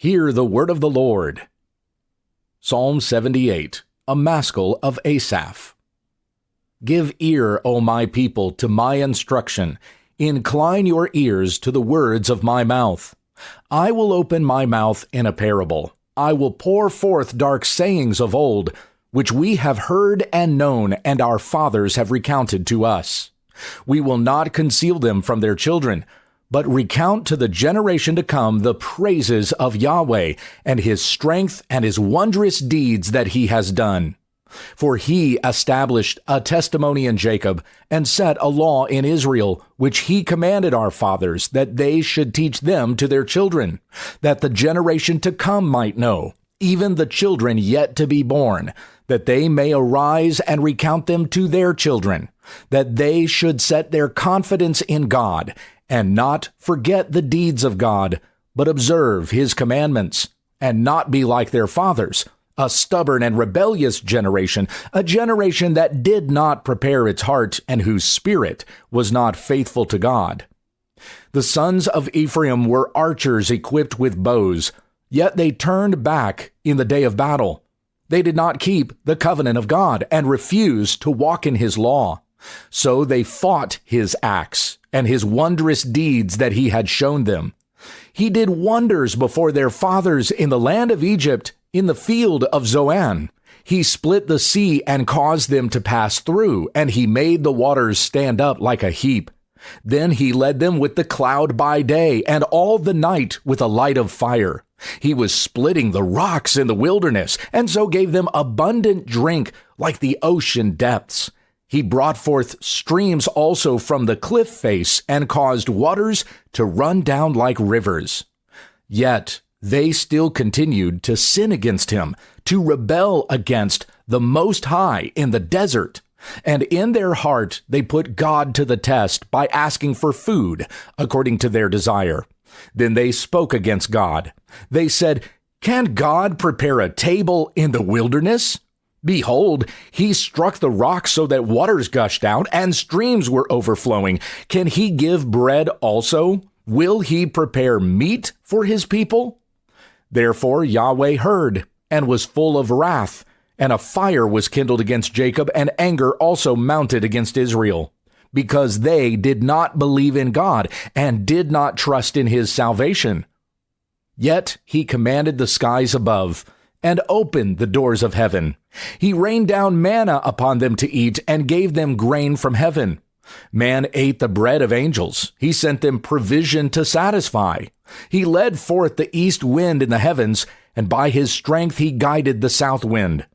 Hear the word of the Lord. Psalm 78, a maskil of Asaph. Give ear, O my people, to my instruction. Incline your ears to the words of my mouth. I will open my mouth in a parable. I will pour forth dark sayings of old, which we have heard and known, and our fathers have recounted to us. We will not conceal them from their children, but recount to the generation to come the praises of Yahweh, and his strength and his wondrous deeds that he has done. For he established a testimony in Jacob, and set a law in Israel, which he commanded our fathers, that they should teach them to their children, that the generation to come might know, even the children yet to be born, that they may arise and recount them to their children, that they should set their confidence in God, and not forget the deeds of God, but observe his commandments, and not be like their fathers, a stubborn and rebellious generation, a generation that did not prepare its heart, and whose spirit was not faithful to God. The sons of Ephraim were archers equipped with bows, yet they turned back in the day of battle. They did not keep the covenant of God, and refused to walk in his law. So they fought his acts and his wondrous deeds that he had shown them. He did wonders before their fathers in the land of Egypt, in the field of Zoan. He split the sea and caused them to pass through, and he made the waters stand up like a heap. Then he led them with the cloud by day, and all the night with a light of fire. He was splitting the rocks in the wilderness, and so gave them abundant drink like the ocean depths. He brought forth streams also from the cliff face, and caused waters to run down like rivers. Yet they still continued to sin against him, to rebel against the Most High in the desert. And in their heart they put God to the test by asking for food according to their desire. Then they spoke against God. They said, "Can God prepare a table in the wilderness? Behold, he struck the rocks so that waters gushed out, and streams were overflowing. Can he give bread also? Will he prepare meat for his people?" Therefore Yahweh heard, and was full of wrath, and a fire was kindled against Jacob, and anger also mounted against Israel, because they did not believe in God, and did not trust in his salvation. Yet he commanded the skies above, and opened the doors of heaven. He rained down manna upon them to eat, and gave them grain from heaven. Man ate the bread of angels. He sent them provision to satisfy. He led forth the east wind in the heavens, and by his strength he guided the south wind.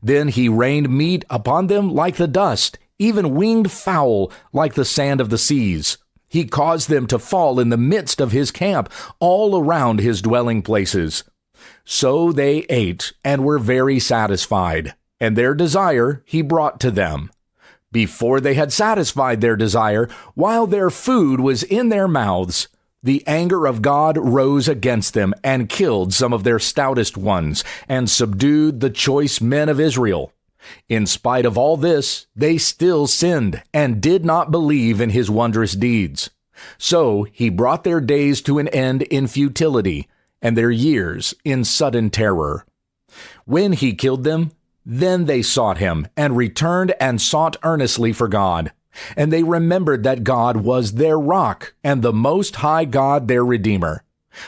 Then he rained meat upon them like the dust, even winged fowl like the sand of the seas. He caused them to fall in the midst of his camp, all around his dwelling places. So they ate and were very satisfied, and their desire he brought to them. Before they had satisfied their desire, while their food was in their mouths, the anger of God rose against them, and killed some of their stoutest ones, and subdued the choice men of Israel. In spite of all this, they still sinned, and did not believe in his wondrous deeds. So he brought their days to an end in futility, and their years in sudden terror. When he killed them, then they sought him, and returned and sought earnestly for God. And they remembered that God was their rock, and the Most High God their Redeemer.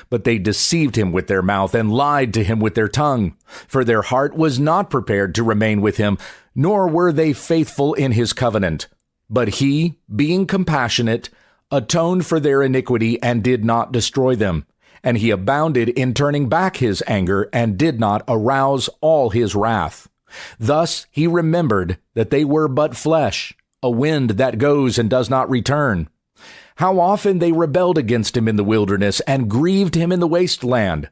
But they deceived him with their mouth, and lied to him with their tongue. For their heart was not prepared to remain with him, nor were they faithful in his covenant. But he, being compassionate, atoned for their iniquity, and did not destroy them. And he abounded in turning back his anger, and did not arouse all his wrath. Thus he remembered that they were but flesh, a wind that goes and does not return. How often they rebelled against him in the wilderness, and grieved him in the wasteland.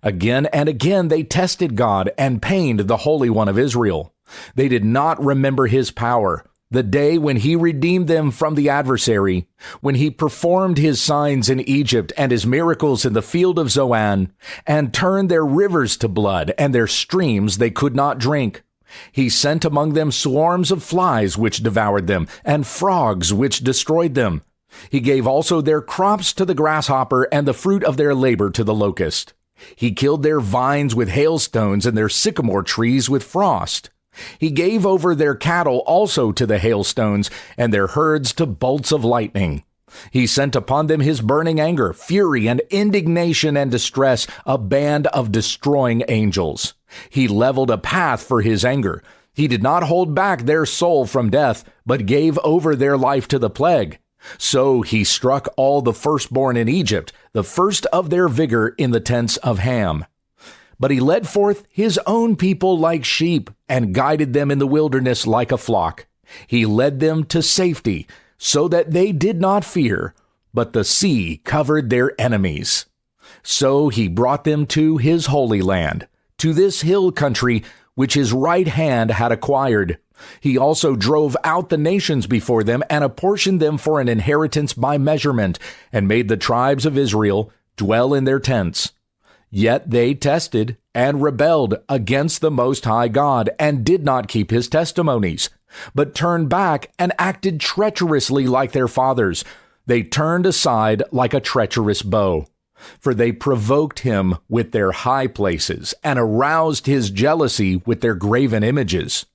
Again and again they tested God, and pained the Holy One of Israel. They did not remember his power, the day when he redeemed them from the adversary, when he performed his signs in Egypt and his miracles in the field of Zoan, and turned their rivers to blood, and their streams they could not drink. He sent among them swarms of flies which devoured them, and frogs which destroyed them. He gave also their crops to the grasshopper, and the fruit of their labor to the locust. He killed their vines with hailstones and their sycamore trees with frost. He gave over their cattle also to the hailstones, and their herds to bolts of lightning. He sent upon them his burning anger, fury, and indignation and distress, a band of destroying angels. He leveled a path for his anger. He did not hold back their soul from death, but gave over their life to the plague. So he struck all the firstborn in Egypt, the first of their vigor in the tents of Ham. But he led forth his own people like sheep, and guided them in the wilderness like a flock. He led them to safety, so that they did not fear, but the sea covered their enemies. So he brought them to his holy land, to this hill country which his right hand had acquired. He also drove out the nations before them, and apportioned them for an inheritance by measurement, and made the tribes of Israel dwell in their tents. Yet they tested and rebelled against the Most High God, and did not keep his testimonies, but turned back and acted treacherously like their fathers. They turned aside like a treacherous bow. For they provoked him with their high places, and aroused his jealousy with their graven images.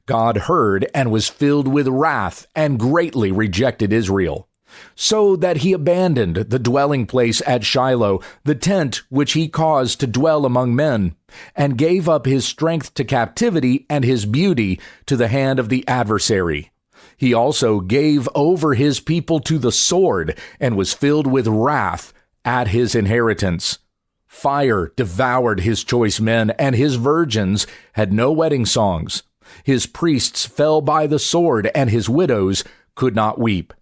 God heard and was filled with wrath, and greatly rejected Israel, so that he abandoned the dwelling place at Shiloh, the tent which he caused to dwell among men, and gave up his strength to captivity and his beauty to the hand of the adversary. He also gave over his people to the sword, and was filled with wrath at his inheritance. Fire devoured his choice men, and his virgins had no wedding songs. His priests fell by the sword, and his widows could not weep.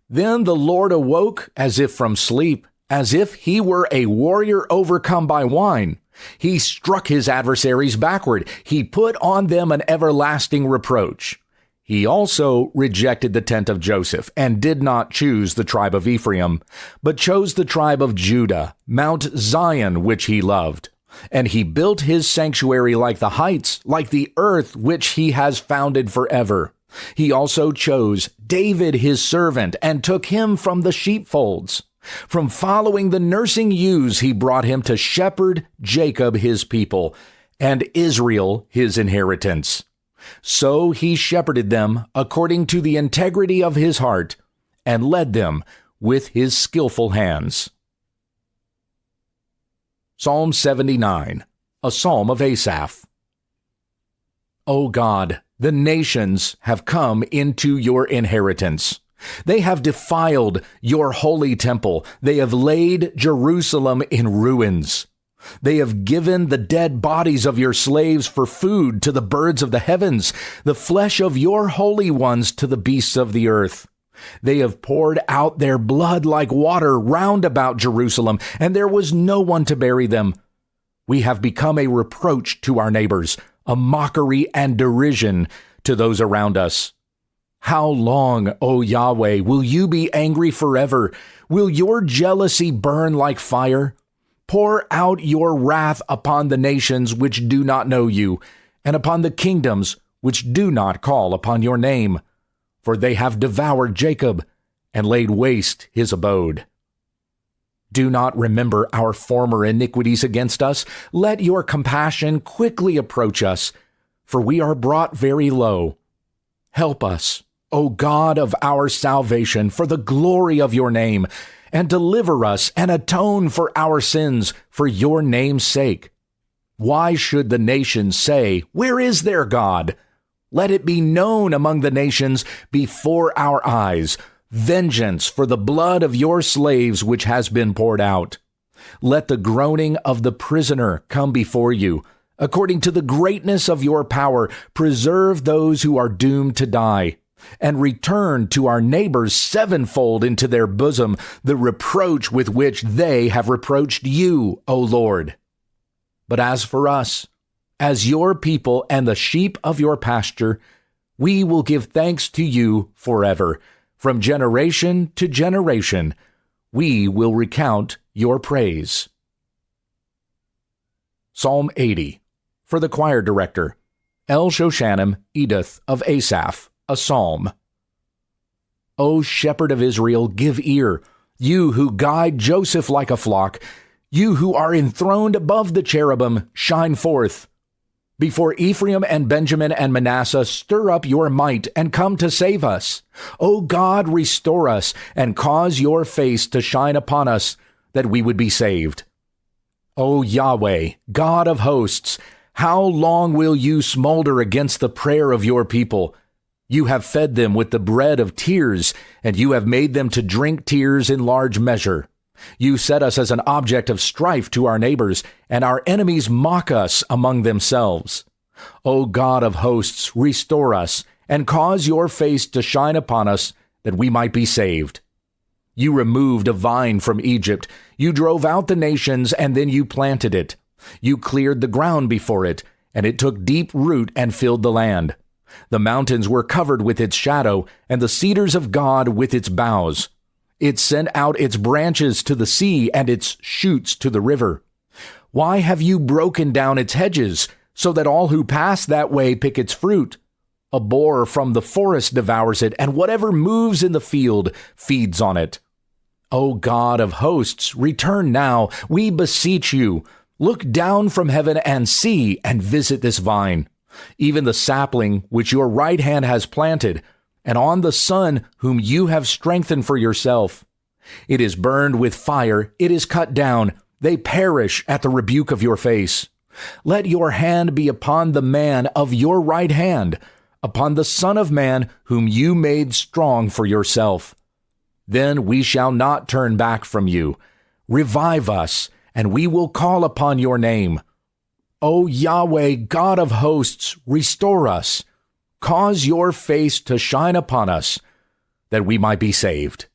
Then the Lord awoke as if from sleep, as if he were a warrior overcome by wine. He struck his adversaries backward. He put on them an everlasting reproach. He also rejected the tent of Joseph, and did not choose the tribe of Ephraim, but chose the tribe of Judah, Mount Zion, which he loved. And he built his sanctuary like the heights, like the earth which he has founded forever. He also chose David his servant, and took him from the sheepfolds. From following the nursing ewes he brought him to shepherd Jacob his people, and Israel his inheritance. So he shepherded them according to the integrity of his heart, and led them with his skillful hands. Psalm 79, a psalm of Asaph. O God, the nations have come into your inheritance. They have defiled your holy temple. They have laid Jerusalem in ruins. They have given the dead bodies of your slaves for food to the birds of the heavens, the flesh of your holy ones to the beasts of the earth. They have poured out their blood like water round about Jerusalem, and there was no one to bury them. We have become a reproach to our neighbors, a mockery and derision to those around us. How long, O Yahweh, will you be angry forever? Will your jealousy burn like fire? Pour out your wrath upon the nations which do not know you, and upon the kingdoms which do not call upon your name. For they have devoured Jacob, and laid waste his abode. Do not remember our former iniquities against us. Let your compassion quickly approach us, for we are brought very low. Help us, O God of our salvation, for the glory of your name, and deliver us and atone for our sins for your name's sake. Why should the nations say, "Where is their God?" Let it be known among the nations before our eyes, vengeance for the blood of your slaves which has been poured out. Let the groaning of the prisoner come before you. According to the greatness of your power, preserve those who are doomed to die, and return to our neighbors sevenfold into their bosom the reproach with which they have reproached you, O Lord. But as for us, as your people and the sheep of your pasture, we will give thanks to you forever. From generation to generation, we will recount your praise. Psalm 80, for the choir director, El Shoshanim, Edith of Asaph, a psalm. O shepherd of Israel, give ear, you who guide Joseph like a flock, You who are enthroned above the cherubim, shine forth. Before Ephraim and Benjamin and Manasseh, stir up your might and come to save us. O God, restore us and cause your face to shine upon us, that we would be saved. O Yahweh, God of hosts, how long will you smolder against the prayer of your people? You have fed them with the bread of tears, and you have made them to drink tears in large measure. You set us as an object of strife to our neighbors, and our enemies mock us among themselves. O God of hosts, restore us, and cause your face to shine upon us, that we might be saved. You removed a vine from Egypt. You drove out the nations, and then you planted it. You cleared the ground before it, and it took deep root and filled the land. The mountains were covered with its shadow, and the cedars of God with its boughs. It sent out its branches to the sea and its shoots to the river. Why have you broken down its hedges, so that all who pass that way pick its fruit? A boar from the forest devours it, and whatever moves in the field feeds on it. O God of hosts, return now, we beseech you. Look down from heaven and see, and visit this vine, even the sapling which your right hand has planted, and on the son whom you have strengthened for yourself. It is burned with fire, it is cut down, they perish at the rebuke of your face. Let your hand be upon the man of your right hand, upon the Son of Man whom you made strong for yourself. Then we shall not turn back from you. Revive us, and we will call upon your name. O Yahweh, God of hosts, restore us. Cause your face to shine upon us, that we might be saved.